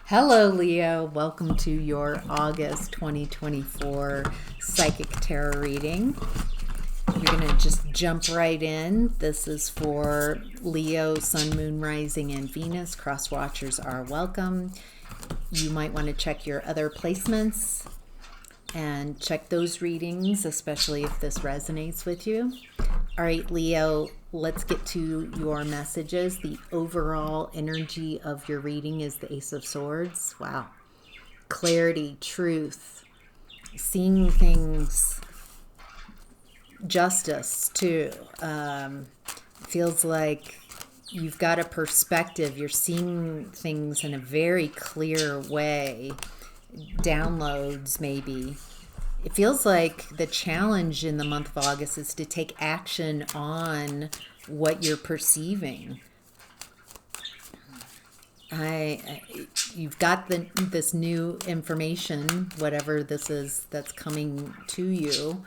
Hello, Leo. Welcome to your August 2024 Psychic Tarot reading. You're going to just jump right in. This is for Leo, Sun, Moon, Rising, and Venus. Cross watchers are welcome. You might want to check your other placements and check those readings, especially if this resonates with you. All right, Leo, let's get to your messages. The overall energy of your reading is the Ace of Swords. Wow. Clarity, truth, seeing things, justice, too. Feels like you've got a perspective. You're seeing things in a very clear way. Downloads, maybe. It feels like the challenge in the month of August is to take action on what you're perceiving. You've got this new information, whatever this is that's coming to you,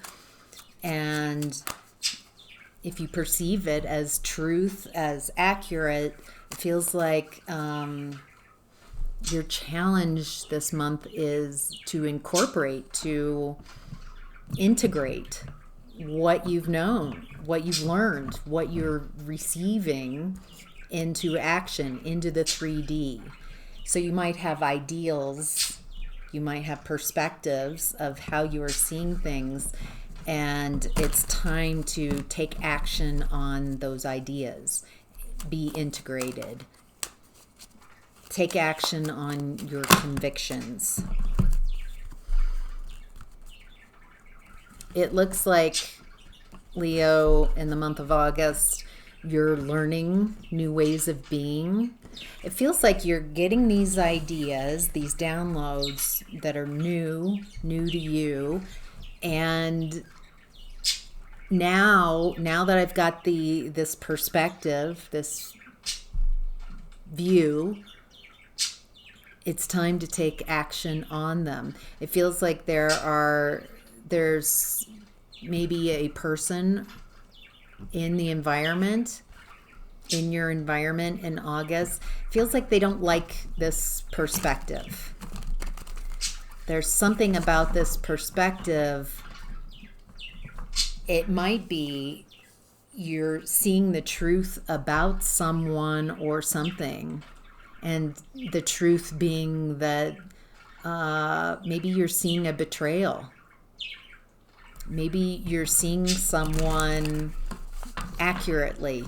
and if you perceive it as truth, as accurate, it feels like your challenge this month is to incorporate, to integrate what you've known, what you've learned, what you're receiving into action, into the 3D. So you might have ideals, you might have perspectives of how you are seeing things, and it's time to take action on those ideas, be integrated. Take action on your convictions. It looks like, Leo, in the month of August, you're learning new ways of being. It feels like you're getting these ideas, these downloads that are new to you. And now that I've got this perspective, this view, it's time to take action on them. It feels like there's maybe a person in the environment, in your environment in August. It feels like they don't like this perspective. There's something about this perspective. It might be you're seeing the truth about someone or something. And the truth being that maybe you're seeing a betrayal. Maybe you're seeing someone accurately.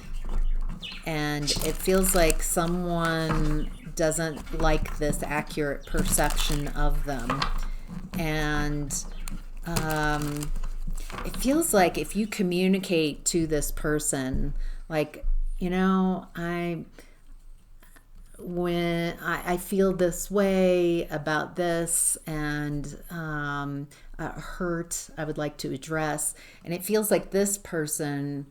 And it feels like someone doesn't like this accurate perception of them. And it feels like if you communicate to this person, like, when I feel this way about this, and hurt I would like to address, and it feels like this person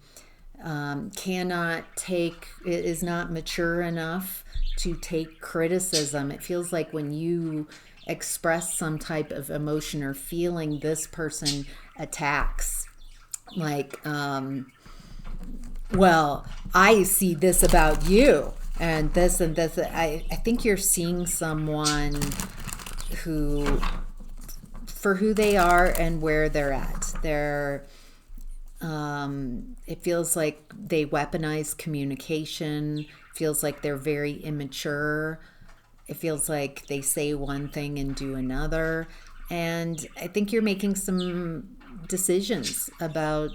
is not mature enough to take criticism. It feels like when you express some type of emotion or feeling, this person attacks. Like, well, I see this about you. And this and this. I think you're seeing someone for who they are and where they're at. It feels like they weaponize communication. Feels like they're very immature. It feels like they say one thing and do another. And I think you're making some decisions about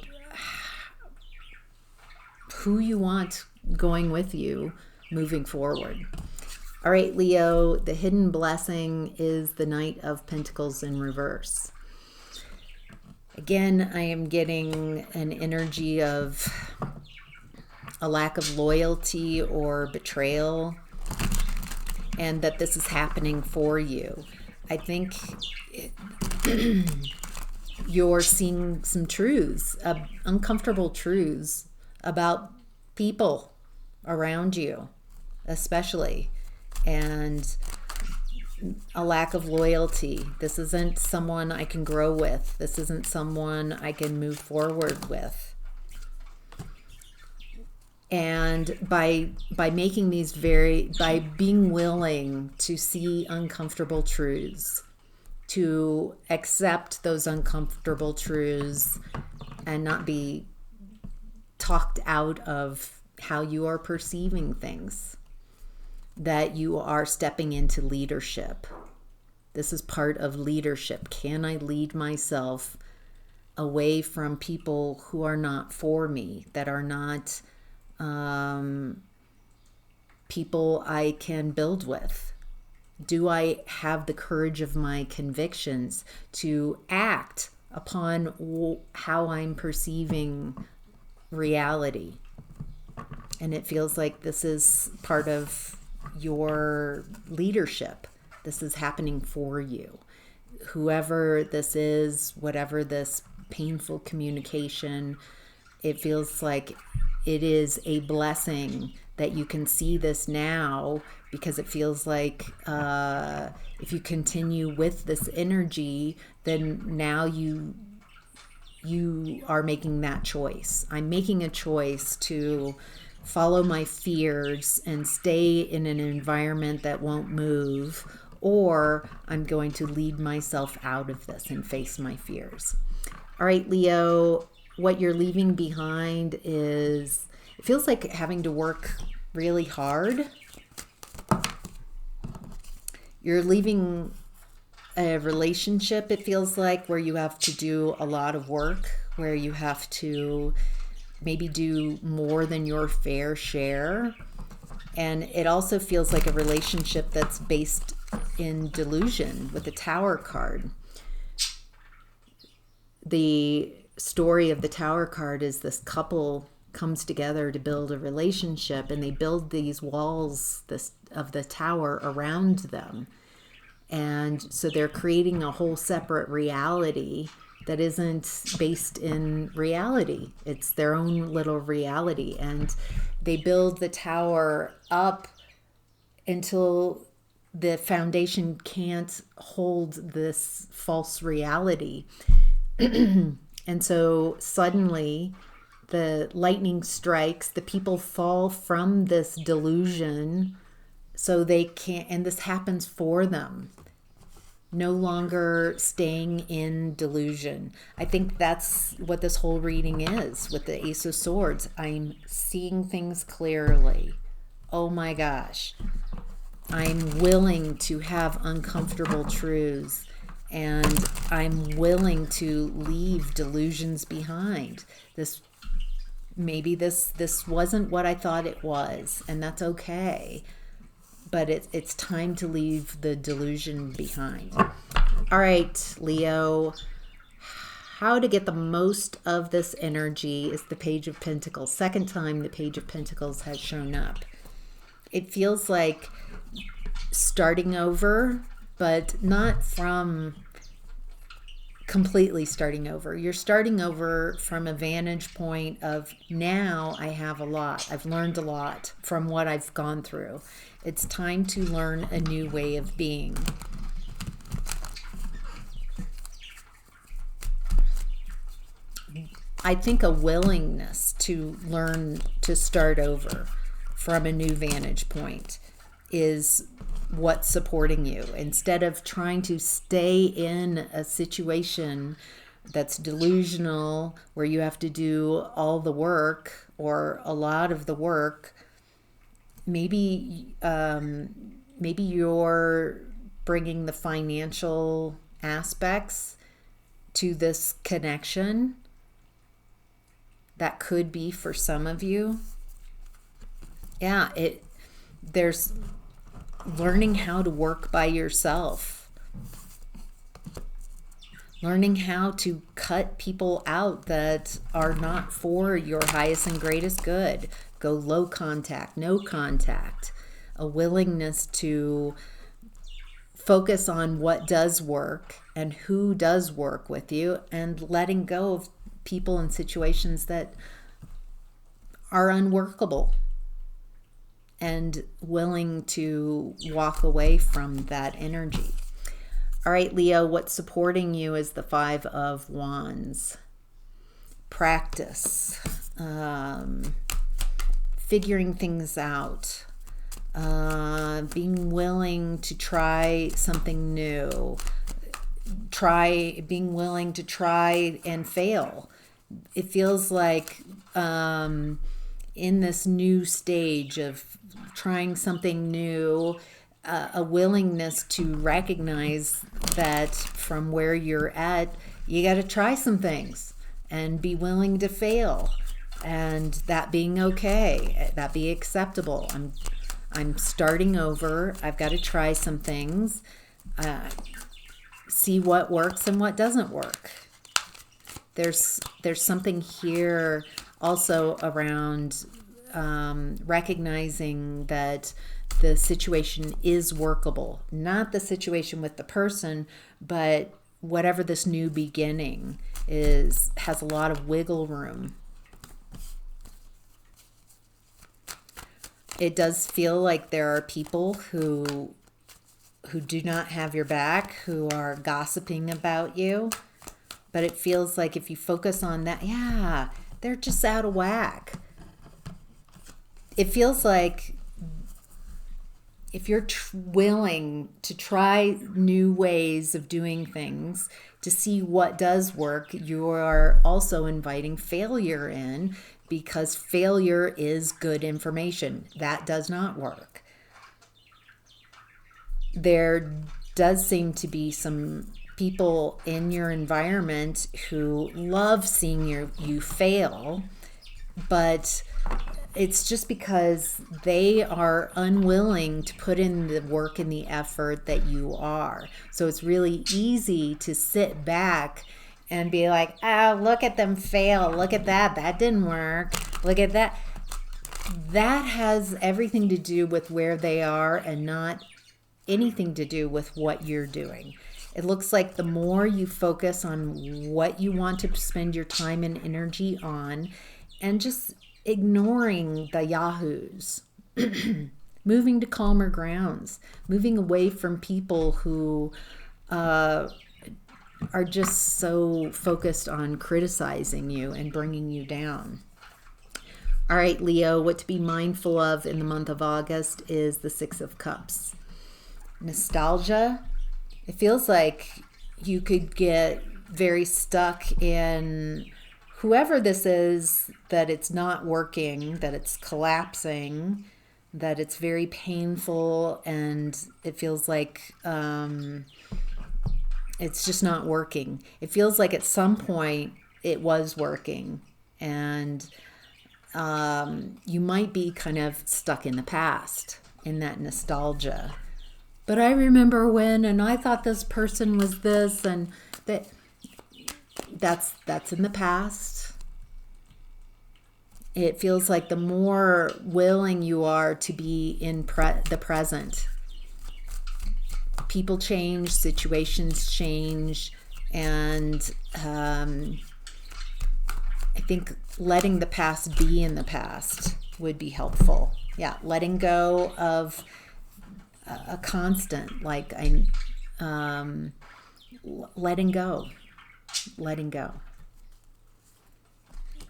who you want going with you moving forward. All right, Leo, the hidden blessing is the Knight of Pentacles in reverse. Again, I am getting an energy of a lack of loyalty or betrayal, and that this is happening for you. I think you're seeing some truths, uncomfortable truths about people around you, especially, and a lack of loyalty. This isn't someone I can grow with. This isn't someone I can move forward with. And by making these by being willing to see uncomfortable truths, to accept those uncomfortable truths and not be talked out of how you are perceiving things, that you are stepping into leadership. This is part of leadership. Can I lead myself away from people who are not for me, that are not people I can build with? Do I have the courage of my convictions to act upon how I'm perceiving reality? And it feels like this is part of your leadership. This is happening for you. Whoever this is, whatever this painful communication, it feels like it is a blessing that you can see this now, because it feels like if you continue with this energy, then now you are making that choice. I'm making a choice to follow my fears and stay in an environment that won't move, or I'm going to lead myself out of this and face my fears. All right, Leo, what you're leaving behind is, it feels like having to work really hard. You're leaving a relationship, it feels like, where you have to do a lot of work, where you have to maybe do more than your fair share. And it also feels like a relationship that's based in delusion with the Tower card. The story of the Tower card is this couple comes together to build a relationship, and they build these walls of the tower around them. And so they're creating a whole separate reality that isn't based in reality. It's their own little reality. And they build the tower up until the foundation can't hold this false reality. And so suddenly the lightning strikes, the people fall from this delusion, so they can't, and this happens for them. No longer staying in delusion. I think that's what this whole reading is with the Ace of Swords. I'm seeing things clearly. Oh my gosh. I'm willing to have uncomfortable truths, and I'm willing to leave delusions behind. Maybe this wasn't what I thought it was, and that's okay. But it's time to leave the delusion behind. All right, Leo, how to get the most of this energy is the Page of Pentacles. Second time the Page of Pentacles has shown up. It feels like starting over, but not from completely starting over. You're starting over from a vantage point of, now I have a lot. I've learned a lot from what I've gone through. It's time to learn a new way of being. I think a willingness to learn to start over from a new vantage point is what's supporting you. Instead of trying to stay in a situation that's delusional, where you have to do all the work or a lot of the work, maybe you're bringing the financial aspects to this connection. That could be for some of you. Yeah, there's learning how to work by yourself. Learning how to cut people out that are not for your highest and greatest good. Go low contact, no contact. A willingness to focus on what does work and who does work with you, and letting go of people and situations that are unworkable, and willing to walk away from that energy. All right, Leo, what's supporting you is the Five of Wands. Practice. figuring things out, being willing to try something new, being willing to try and fail. It feels like in this new stage of trying something new, a willingness to recognize that from where you're at, you got to try some things and be willing to fail, and that being okay, that be acceptable. I'm starting over. I've got to try some things, see what works and what doesn't work. There's something here also around recognizing that the situation is workable. Not the situation with the person, but whatever this new beginning is, has a lot of wiggle room. It does feel like there are people who do not have your back, who are gossiping about you. But it feels like if you focus on that, yeah, they're just out of whack. It feels like if you're willing to try new ways of doing things to see what does work, you are also inviting failure in, because failure is good information. That does not work. There does seem to be some people in your environment who love seeing you fail, but it's just because they are unwilling to put in the work and the effort that you are. So it's really easy to sit back and be like, oh, look at them fail. Look at that. That didn't work. Look at that. That has everything to do with where they are and not anything to do with what you're doing. It looks like the more you focus on what you want to spend your time and energy on, and just ignoring the yahoos, moving to calmer grounds, moving away from people who are just so focused on criticizing you and bringing you down. All right, Leo, what to be mindful of in the month of August is the Six of Cups. Nostalgia. It feels like you could get very stuck in whoever this is, that it's not working, that it's collapsing, that it's very painful, and it feels like it's just not working. It feels like at some point it was working, and you might be kind of stuck in the past, in that nostalgia. But I remember when, and I thought this person was this, and that's in the past. It feels like the more willing you are to be in the present, people change, situations change, and I think letting the past be in the past would be helpful. Yeah, letting go of a constant, like letting go,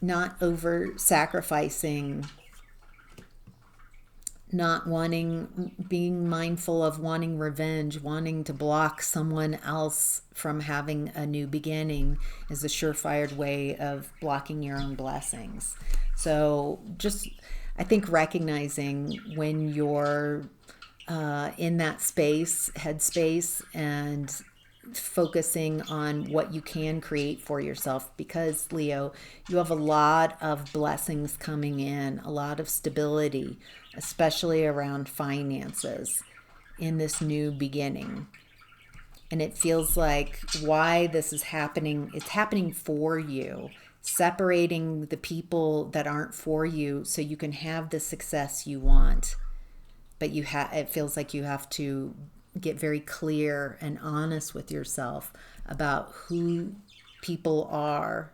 not over sacrificing, not wanting, being mindful of wanting revenge, wanting to block someone else from having a new beginning is a surefire way of blocking your own blessings. So just, I think recognizing when you're in that headspace, and focusing on what you can create for yourself, because Leo, you have a lot of blessings coming in, a lot of stability, especially around finances in this new beginning. And it feels like why this is happening, it's happening for you, separating the people that aren't for you so you can have the success you want. But it feels like you have to get very clear and honest with yourself about who people are,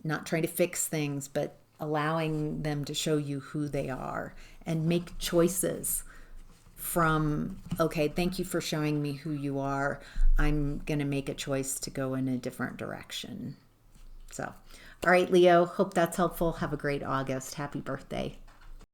not trying to fix things, but allowing them to show you who they are, and make choices from, okay, thank you for showing me who you are. I'm going to make a choice to go in a different direction. So, all right, Leo, hope that's helpful. Have a great August. Happy birthday.